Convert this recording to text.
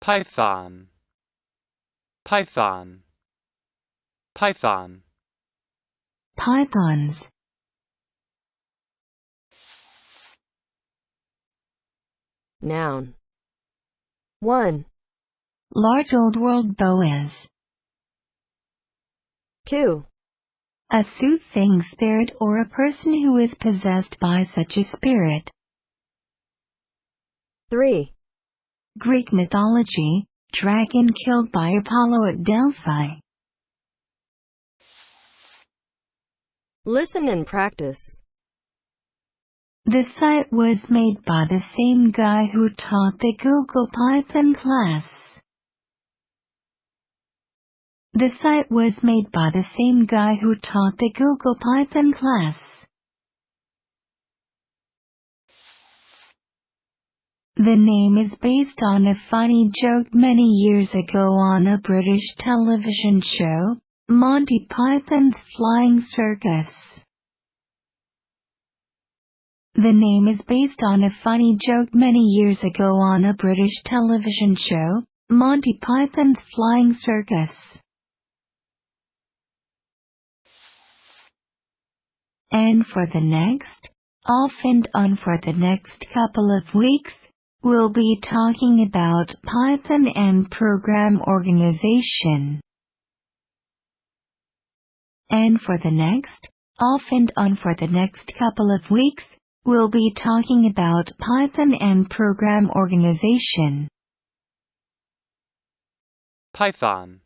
Python, Python, Python. Pythons. Noun. 1, Large old world Boaz. 2, A soothsaying spirit or a person who is possessed by such a spirit. 3, Greek mythology, dragon killed by Apollo at Delphi. listen and practice. The site was made by the same guy who taught the Google Python class. The site was made by the same guy who taught the Google Python class. The name is based on a funny joke many years ago on a British television show, Monty Python's Flying Circus. The name is based on a funny joke many years ago on a British television show, Monty Python's Flying Circus. And for the next, off and on for the next couple of weeks, we'll be talking about Python and program organization. And for the next, off and on for the next couple of weeks, we'll be talking about Python and program organization. Python.